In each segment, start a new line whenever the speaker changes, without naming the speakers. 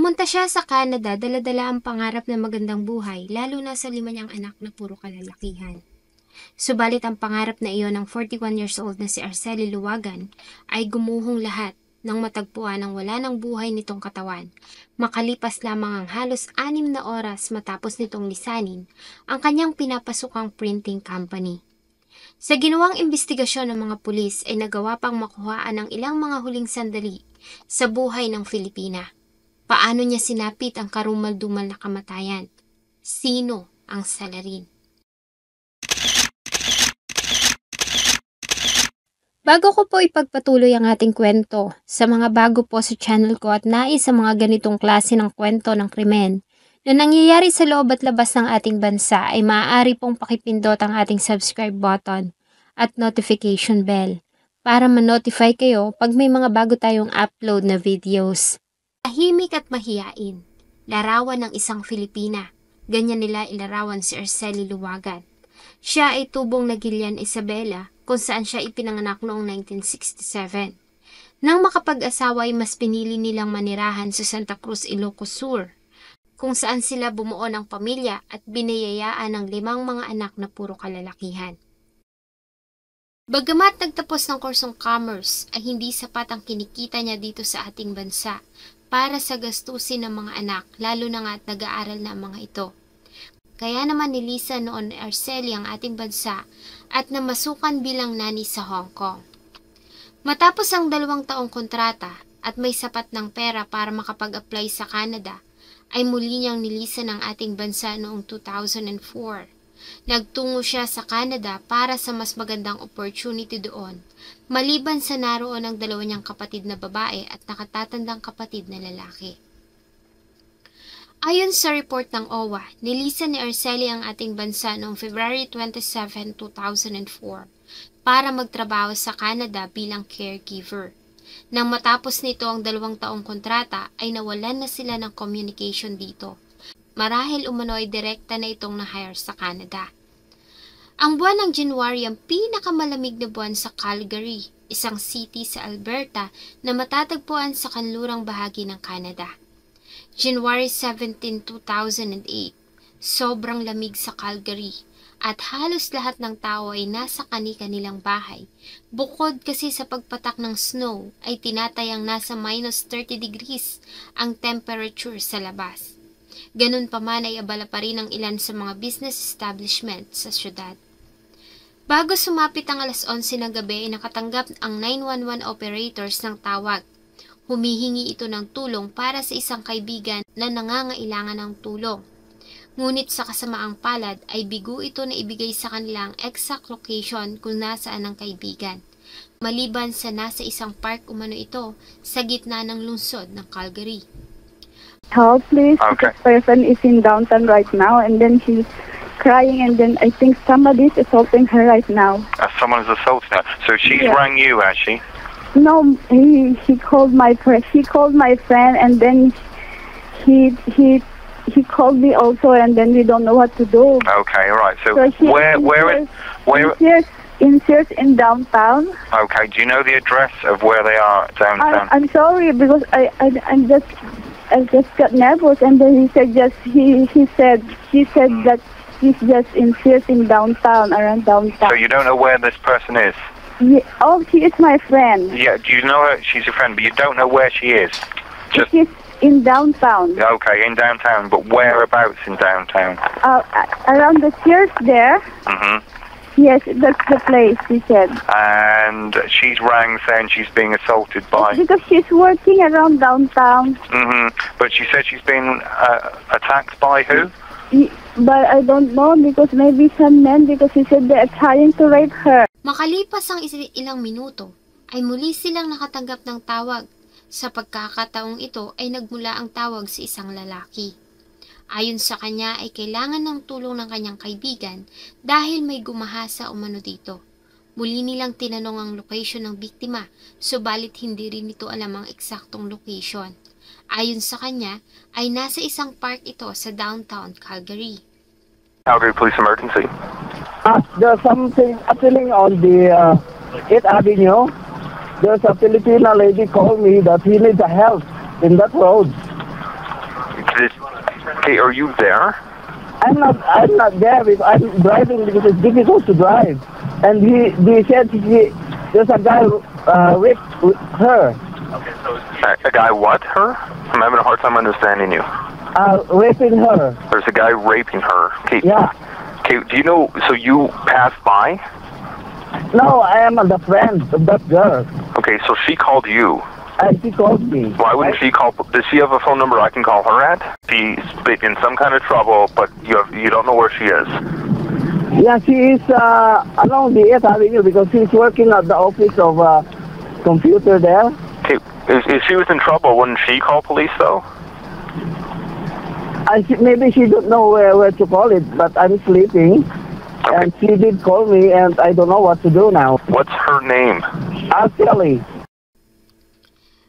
Pumunta siya sa Canada, dala-dala ang pangarap na magandang buhay, lalo na sa 5 niyang anak na puro kalalakihan. Subalit ang pangarap na iyon ng 41 years old na si Arcely Luwagan ay gumuhong lahat nang matagpuan ang wala ng buhay nitong katawan. Makalipas lamang ang halos 6 na oras matapos nitong lisanin ang kanyang pinapasukang printing company. Sa ginawang investigasyon ng mga pulis ay nagawa pang makuhaan ang ilang mga huling sandali sa buhay ng Filipina. Paano niya sinapit ang karumal-dumal na kamatayan? Sino ang salarin? Bago ko po ipagpatuloy ang ating kwento, sa mga bago po sa channel ko at nais sa mga ganitong klase ng kwento ng krimen na nangyayari sa loob at labas ng ating bansa ay maaari pong pakipindot ang ating subscribe button at notification bell para ma-notify kayo pag may mga bago tayong upload na videos. Tahimik at mahiyain, larawan ng isang Filipina, ganyan nila ilarawan si Arcely Luwagan. Siya ay tubong na Gilian Isabela kung saan siya ipinanganak noong 1967. Nang makapag-asawa ay mas pinili nilang manirahan sa Santa Cruz, Ilocos Sur, kung saan sila bumuo ng pamilya at binayayaan ng 5 mga anak na puro kalalakihan. Bagamat nagtapos ng kursong commerce ay hindi sapat ang kinikita niya dito sa ating bansa para sa gastusin ng mga anak, lalo na nga at nag-aaral na ang mga ito. Kaya naman nilisan noon ni Arcely ang ating bansa at namasukan bilang nani sa Hong Kong. Matapos ang 2 taong kontrata at may sapat ng pera para makapag-apply sa Canada, ay muli niyang nilisan ang ating bansa noong 2004. Nagtungo siya sa Canada para sa mas magandang opportunity doon, maliban sa naroon ang 2 niyang kapatid na babae at nakatatandang kapatid na lalaki. Ayon sa report ng OWA, nilisan ni Arcely ang ating bansa noong February 27, 2004 para magtrabaho sa Canada bilang caregiver. Nang matapos nito ang 2 taong kontrata ay nawalan na sila ng communication dito. Marahil umano ay direkta na itong na-hire sa Canada. Ang buwan ng January ang pinakamalamig na buwan sa Calgary, isang city sa Alberta na matatagpuan sa kanlurang bahagi ng Canada. January 17, 2008, sobrang lamig sa Calgary at halos lahat ng tao ay nasa kani-kanilang bahay. Bukod kasi sa pagpatak ng snow ay tinatayang nasa minus 30 degrees ang temperature sa labas. Ganun pa man ay abala pa rin ang ilan sa mga business establishment sa syudad. Bago sumapit ang alas 11 ng gabi ay nakatanggap ang 911 operators ng tawag. Humihingi ito ng tulong para sa isang kaibigan na nangangailangan ng tulong. Ngunit sa kasamaang palad ay bigo ito na ibigay sa kanilang exact location kung nasaan ang kaibigan. Maliban sa nasa isang park umano ito sa gitna ng lungsod ng Calgary.
Help please, okay. This person is in downtown right now and then she's crying and then I think somebody is assaulting her right now.
Someone is assaulting her. So she's rang you, has she?
No, he called my friend. She called my friend, and then he called me also, and then we don't know what to do.
Okay, all right. So where
in Sears in downtown.
Okay. Do you know the address of where they are downtown?
I'm sorry because I just got nervous, and then he said she said that she's just in Sears in downtown, around downtown.
So you don't know where this person is?
Yeah, oh, she is my friend.
Yeah, do you know her? She's your friend, but you don't know where she is?
She's in downtown.
Okay, in downtown, but whereabouts in downtown?
Around the Sears there.
Mm-hmm.
Yes, that's the place, she said.
And she's rang saying she's being assaulted by...
Because she's working around downtown.
Mm-hmm. But she said she's been attacked by who?
But I don't know because maybe some men because he said they're trying to rape her.
Makalipas ang ilang minuto, ay muli silang nakatanggap ng tawag. Sa pagkakataong ito ay nagmula ang tawag sa isang lalaki. Ayon sa kanya ay kailangan ng tulong ng kanyang kaibigan dahil may gumahasa umano dito. Muli nilang tinanong ang location ng biktima, subalit hindi rin ito alam ang eksaktong location. Ayon sa kanya ay nasa isang park ito sa downtown Calgary.
Calgary Police Emergency.
There's something happening on the 8th Avenue. There's a Filipina lady called me that he needs help in that road.
Okay, are you there?
I'm not there because I'm driving because it's difficult to drive. And he said there's a guy raped her.
A guy what? Her? I'm having a hard time understanding you.
Raping her.
There's a guy raping her. Okay.
Yeah.
Okay, do you know, so you passed by?
No, I am the friend of that girl.
Okay, so she called you.
She called me.
Why wouldn't she call? Does she have a phone number I can call her at? She's in some kind of trouble, but you don't know where she is.
Yeah, she is along the 8th Avenue because she's working at the office of computer there.
Okay, if she was in trouble, wouldn't she call police though?
Maybe she don't know where to call it, but I'm sleeping.
Okay.
And she did call me, and I don't know what to do now.
What's her name?
Actually.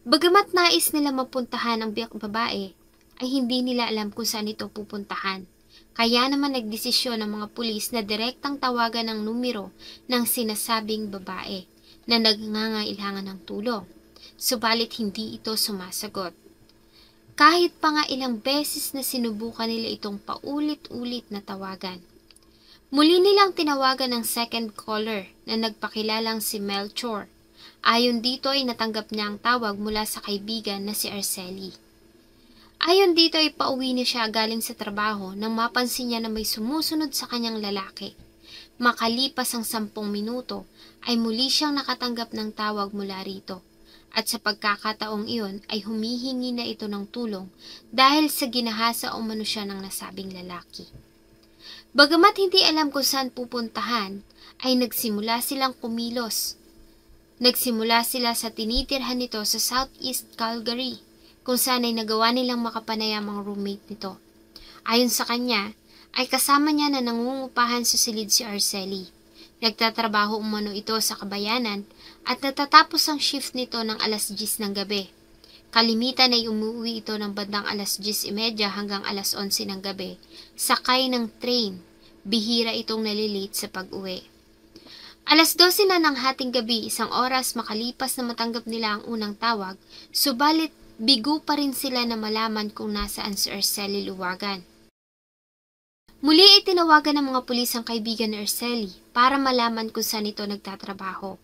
Bagamat nais nila mapuntahan ang biyak babae, ay hindi nila alam kung saan ito pupuntahan. Kaya naman nagdesisyon ng mga pulis na direktang tawagan ng numero ng sinasabing babae na nangangailangan ng tulong. Subalit hindi ito sumasagot. Kahit pa nga ilang beses na sinubukan nila itong paulit-ulit na tawagan. Muli nilang tinawagan ng second caller na nagpakilalang si Melchor. Ayon dito ay natanggap niya ang tawag mula sa kaibigan na si Arceli. Ayon dito ay pauwi niya siya galing sa trabaho nang mapansin niya na may sumusunod sa kanyang lalaki. Makalipas ang 10 minuto ay muli siyang nakatanggap ng tawag mula rito. At sa pagkakataong iyon ay humihingi na ito ng tulong dahil sa ginahasa umano siya ng nasabing lalaki. Bagamat hindi alam kung saan pupuntahan, ay nagsimula silang kumilos. Nagsimula sila sa tinitirhan nito sa Southeast Calgary, kung saan ay nagawa nilang makapanayam ang roommate nito. Ayon sa kanya, ay kasama niya na nangungupahan sa silid si Arceli. Nagtatrabaho umano ito sa kabayanan at natatapos ang shift nito ng 10:00 ng gabi. Kalimitan ay umuwi ito ng bandang 10:30 hanggang 11:00 ng gabi, sakay ng train. Bihira itong nalilate sa pag-uwi. 12:00 na ng hating gabi, 1 oras makalipas na matanggap nila ang unang tawag, subalit bigo pa rin sila na malaman kung nasaan si Arceli Luwagan. Muli ay tinawagan ng mga pulis ang kaibigan ni Arceli para malaman kung saan ito nagtatrabaho.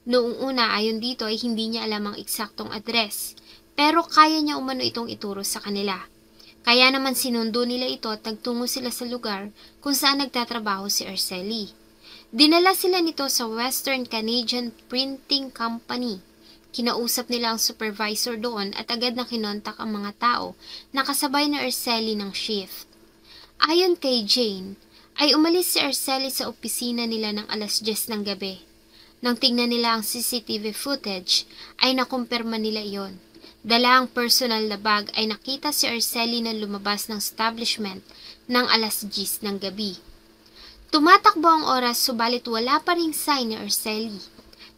Noong una ayon dito ay hindi niya alam ang eksaktong address, pero kaya niya umano itong ituro sa kanila. Kaya naman sinundo nila ito at nagtungo sila sa lugar kung saan nagtatrabaho si Arceli. Dinala sila nito sa Western Canadian Printing Company. Kinausap nila ang supervisor doon at agad na kinontak ang mga tao na kasabay na Arceli ng shift. Ayon kay Jane, ay umalis si Arceli sa opisina nila ng 10:00 ng gabi. Nang tingnan nila ang CCTV footage, ay nakumpirma nila iyon. Dala ang personal na bag ay nakita si Arceli na lumabas ng establishment ng 10:00 ng gabi. Tumatakbo ang oras subalit wala pa ring sign ni Arceli.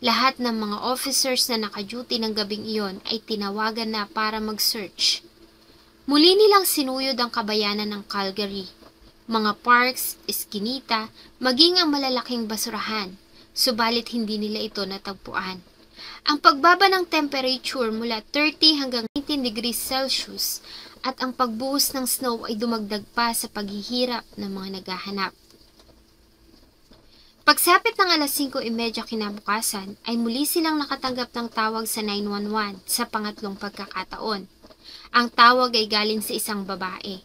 Lahat ng mga officers na naka-duty ng gabing iyon ay tinawagan na para mag-search. Muli nilang sinuyod ang kabayanan ng Calgary. Mga parks, eskinita, maging ang malalaking basurahan. Subalit hindi nila ito natagpuan. Ang pagbaba ng temperature mula 30 hanggang 19 degrees Celsius at ang pagbuhos ng snow ay dumagdag pa sa paghihirap ng mga naghahanap. Pagsapit ng 5:30 kinabukasan ay muli silang nakatanggap ng tawag sa 911 sa pangatlong pagkakataon. Ang tawag ay galing sa isang babae.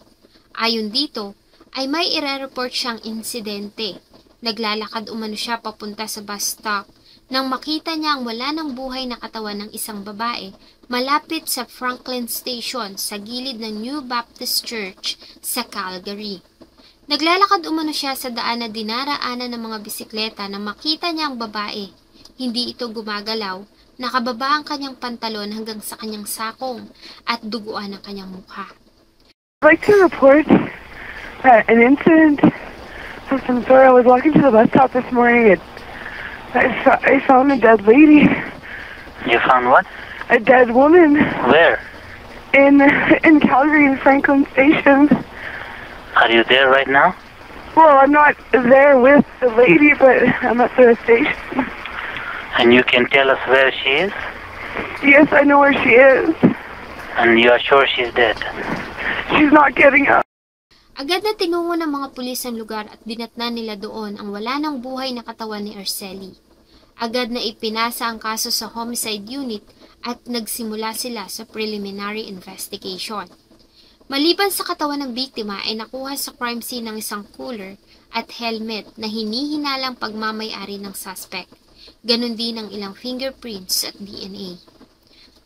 Ayon dito ay may ire-report siyang insidente. Naglalakad umano siya papunta sa bus stop nang makita niya ang wala ng buhay na katawan ng isang babae malapit sa Franklin Station sa gilid ng New Baptist Church sa Calgary. Naglalakad umano siya sa daan na dinaraanan ng mga bisikleta nang makita niya ang babae. Hindi ito gumagalaw, nakababa ang kanyang pantalon hanggang sa kanyang sakong at duguan ang kanyang mukha.
I'd like to report an incident from some sort. I was walking to the bus stop this morning and I found a dead lady.
You found what?
A dead woman.
Where?
In Calgary, in Franklin Station.
Are you there right now?
Well, I'm not there with the lady, but I'm at the station.
And you can tell us where she is?
Yes, I know where she is.
And you are sure she's dead?
She's not getting up.
Agad na tinungo ng mga pulis ang lugar at dinatnan nila doon ang wala ng buhay na katawan ni Arceli. Agad na ipinasa ang kaso sa homicide unit at nagsimula sila sa preliminary investigation. Maliban sa katawan ng biktima ay nakuha sa crime scene ng isang cooler at helmet na hinihinalang pagmamay-ari ng suspect. Ganon din ang ilang fingerprints at DNA.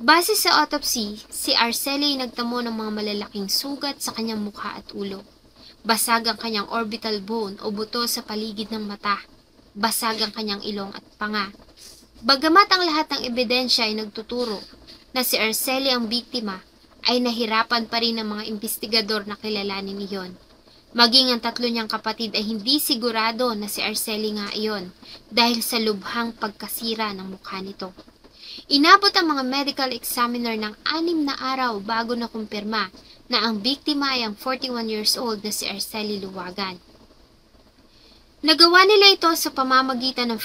Base sa autopsy, si Arceli ay nagtamo ng mga malalaking sugat sa kanyang mukha at ulo. Basag ang kanyang orbital bone o buto sa paligid ng mata. Basag ang kanyang ilong at panga. Bagamat ang lahat ng ebidensya ay nagtuturo na si Arceli ang biktima, ay nahirapan pa rin ng mga investigador na kilalanin iyon. Maging ang tatlo niyang kapatid ay hindi sigurado na si Arceli nga iyon dahil sa lubhang pagkasira ng mukha nito. Inabot ang mga medical examiner ng 6 na araw bago na kumpirma na ang biktima ay ang 41 years old na si Arceli Luwagan. Nagawa nila ito sa pamamagitan ng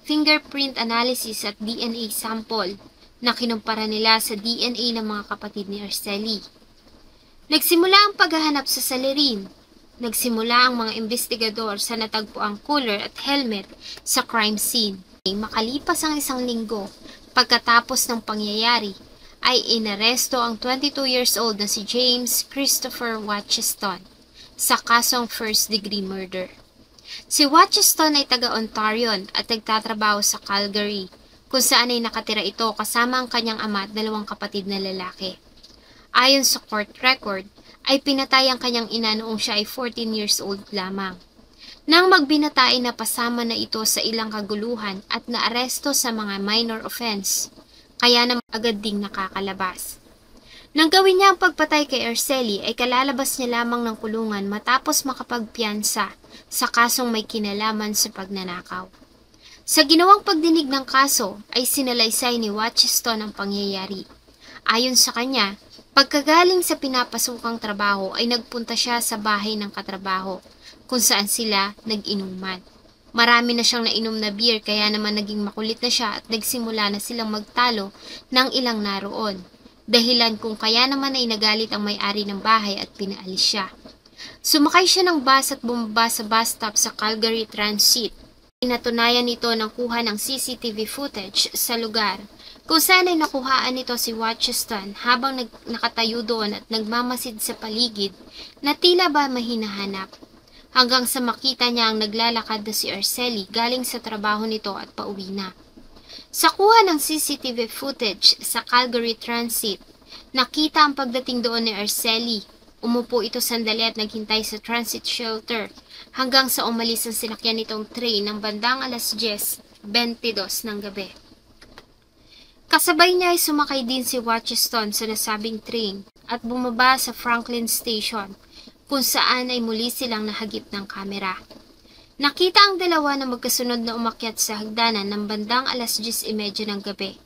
fingerprint analysis at DNA sample na kinumpara nila sa DNA ng mga kapatid ni Arceli. Nagsimula ang paghahanap sa salirin. Nagsimula ang mga investigador sa natagpuang cooler at helmet sa crime scene. Makalipas ang 1 linggo, pagkatapos ng pangyayari, ay inaresto ang 22 years old na si James Christopher Watcheston sa kasong first-degree murder. Si Watcheston ay taga-Ontario at nagtatrabaho sa Calgary, kung saan ay nakatira ito kasama ang kanyang ama at 2 kapatid na lalaki. Ayon sa court record, ay pinatay ang kanyang ina noong siya ay 14 years old lamang. Nang magbinatay na pasama na ito sa ilang kaguluhan at naaresto sa mga minor offense, kaya naman agad ding nakakalabas. Nang gawin niya ang pagpatay kay Arceli ay kalalabas niya lamang ng kulungan matapos makapagpiyansa sa kasong may kinalaman sa pagnanakaw. Sa ginawang pagdinig ng kaso ay sinalaysay ni Watcheston ang pangyayari. Ayon sa kanya, pagkagaling sa pinapasukang trabaho ay nagpunta siya sa bahay ng katrabaho kung saan sila nag-inuman. Marami na siyang nainom na beer kaya naman naging makulit na siya at nagsimula na silang magtalo ng ilang naroon. Dahilan kung kaya naman ay nagalit ang may-ari ng bahay at pinaalis siya. Sumakay siya ng bus at bumaba sa bus stop sa Calgary Transit. Pinatunayan nito ng kuha ng CCTV footage sa lugar kung saan ay nakuhaan nito si Watcheston habang nakatayo doon at nagmamasid sa paligid na tila ba mahinahanap. Hanggang sa makita niya ang naglalakad na si Arceli galing sa trabaho nito at pauwi na. Sa kuha ng CCTV footage sa Calgary Transit, nakita ang pagdating doon ni Arceli. Umupo ito sandali at naghintay sa transit shelter hanggang sa umalis ang sinakyan nitong train ng bandang 10:22 ng gabi. Kasabay niya ay sumakay din si Watcheston sa nasabing train at bumaba sa Franklin Station kung saan ay muli silang nahagip ng kamera. Nakita ang dalawa na magkasunod na umakyat sa hagdanan ng bandang 10:30 ng gabi.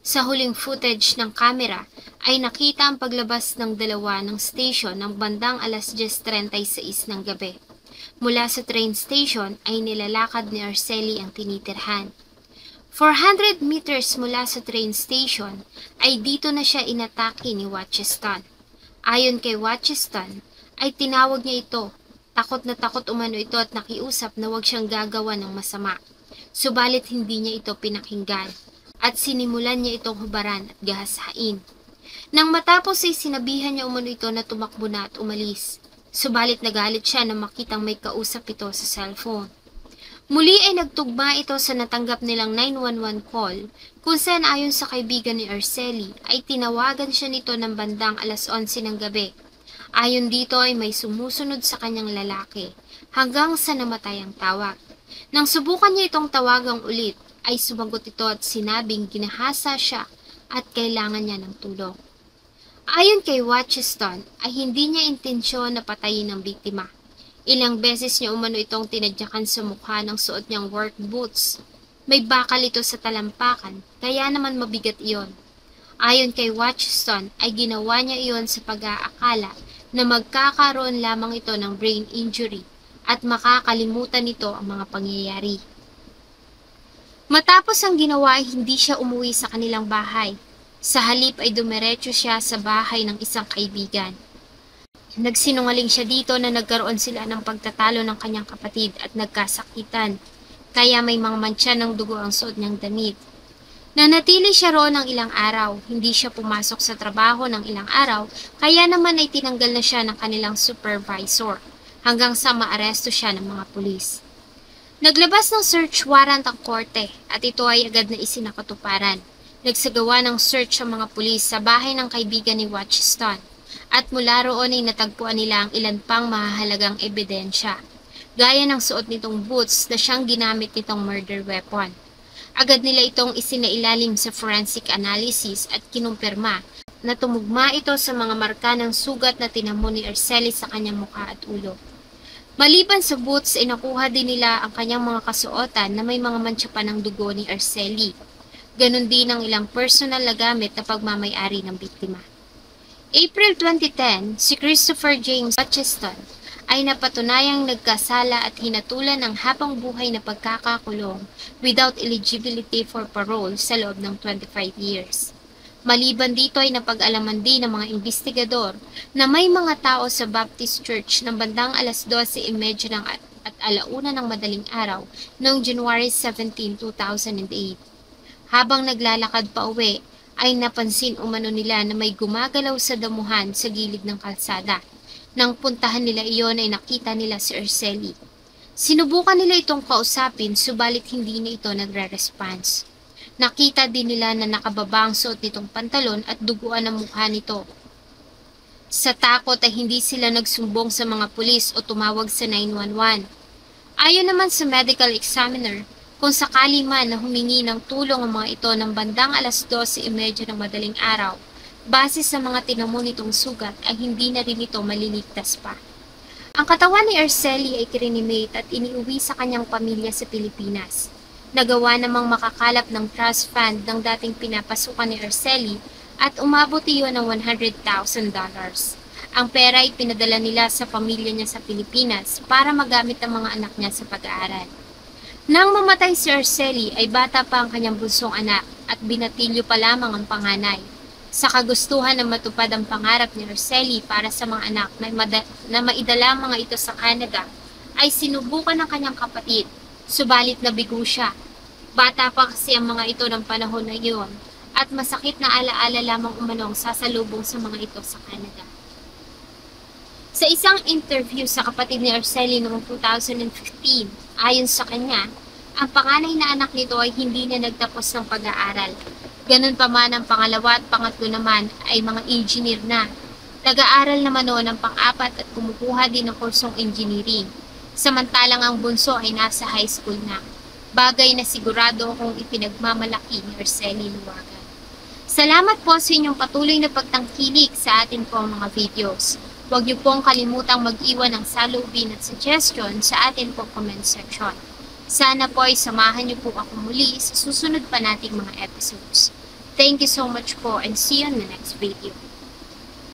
Sa huling footage ng kamera ay nakita ang paglabas ng dalawa ng station ng bandang 10:36 ng gabi. Mula sa train station ay nilalakad ni Arceli ang tinitirhan. 400 meters mula sa train station ay dito na siya inatake ni Watcheston. Ayon kay Watcheston ay tinawag niya ito. Takot na takot umano ito at nakiusap na huwag siyang gagawa ng masama. Subalit hindi niya ito pinakinggan at sinimulan niya itong hubaran at gahasain. Nang matapos ay sinabihan niya umano ito na tumakbo na at umalis. Subalit nagalit siya na makitang may kausap ito sa cellphone. Muli ay nagtugma ito sa natanggap nilang 911 call kung saan ayon sa kaibigan ni Arceli ay tinawagan siya nito ng bandang 11:00 ng gabi. Ayon dito ay may sumusunod sa kanyang lalaki hanggang sa namatay ang tawag. Nang subukan niya itong tawagang ulit ay sumagot ito at sinabing ginahasa siya at kailangan niya ng tulong. Ayon kay Watcheston ay hindi niya intensyon na patayin ang biktima. Ilang beses niya umano itong tinadyakan sa mukha ng suot niyang work boots. May bakal ito sa talampakan kaya naman mabigat iyon. Ayon kay Watcheston ay ginawa niya iyon sa pag-aakala na magkakaroon lamang ito ng brain injury at makakalimutan nito ang mga pangyayari. Matapos ang ginawa ay hindi siya umuwi sa kanilang bahay. Sa halip ay dumiretso siya sa bahay ng isang kaibigan. Nagsinungaling siya dito na nagkaroon sila ng pagtatalo ng kanyang kapatid at nagkasakitan, kaya may mga mantsa ng dugo ang suot niyang damit. Nanatili siya roon ng ilang araw, hindi siya pumasok sa trabaho ng ilang araw, kaya naman ay tinanggal na siya ng kanilang supervisor, hanggang sa maaresto siya ng mga pulis. Naglabas ng search warrant ang korte at ito ay agad na isinakatuparan. Nagsagawa ng search ang mga pulis sa bahay ng kaibigan ni Watchston at mula roon ay natagpuan nila ang ilan pang mahahalagang ebidensya, gaya ng suot nitong boots na siyang ginamit nitong murder weapon. Agad nila itong isinailalim sa forensic analysis at kinumpirma na tumugma ito sa mga marka ng sugat na tinamo ni Araceli sa kanyang mukha at ulo. Maliban sa boots ay nakuha din nila ang kanyang mga kasuotan na may mga mantsa pa ng dugo ni Araceli. Ganon din ang ilang personal na gamit na pagmamay-ari ng biktima. April 2010, si Christopher James Watchston ay napatunayang nagkasala at hinatulan ng habang buhay na pagkakakulong without eligibility for parole sa loob ng 25 years. Maliban dito ay napag-alaman din ng mga investigador na may mga tao sa Baptist Church ng bandang alas 12:30 at alauna ng madaling araw noong January 17, 2008. Habang naglalakad pa uwi, ay napansin umano nila na may gumagalaw sa damuhan sa gilid ng kalsada. Nang puntahan nila iyon ay nakita nila si Araceli. Sinubukan nila itong kausapin subalit hindi na ito nagre-response. Nakita din nila na nakababa ang suot nitong pantalon at duguan ang mukha nito. Sa takot ay hindi sila nagsumbong sa mga pulis o tumawag sa 911. Ayon naman sa medical examiner, kung sakali man na humingi ng tulong ang mga ito ng bandang alas 12:30 ng madaling araw, base sa mga tinamo nitong sugat ay hindi na rin ito maliligtas pa. Ang katawan ni Araceli ay kirinimate at iniuwi sa kanyang pamilya sa Pilipinas. Nagawa namang makakalap ng trust fund ng dating pinapasukan ni Araceli at umabot iyon ng $100,000. Ang pera ay pinadala nila sa pamilya niya sa Pilipinas para magamit ng mga anak niya sa pag-aaral. Nang mamatay si Araceli ay bata pa ang kanyang bunsong anak at binatilyo pa lamang ang panganay. Sa kagustuhan na matupad ang pangarap ni Araceli para sa mga anak na maidala mga ito sa Canada, ay sinubukan ng kanyang kapatid, subalit nabigo siya. Bata pa kasi ang mga ito ng panahon na iyon, at masakit na alaala lamang umanong sasalubong sa mga ito sa Canada. Sa isang interview sa kapatid ni Araceli noong 2015, ayon sa kanya, ang panganay na anak nito ay hindi na nagtapos ng pag-aaral. Ganun pa man ang pangalawa at pangatlo naman ay mga engineer na. Nag-aaral naman noon ang pang-apat at kumukuha din ng kursong engineering. Samantalang ang bunso ay nasa high school na. Bagay na sigurado kung ipinagmamalaki ni Araceli Luwagan. Salamat po sa inyong patuloy na pagtangkilik sa atin pong mga videos. Huwag niyo pong kalimutang mag-iwan ng saloobin at suggestion sa atin pong comment section. Sana po ay samahan niyo po ako muli sa susunod pa nating mga episodes. Thank you so much po and see you in the next video.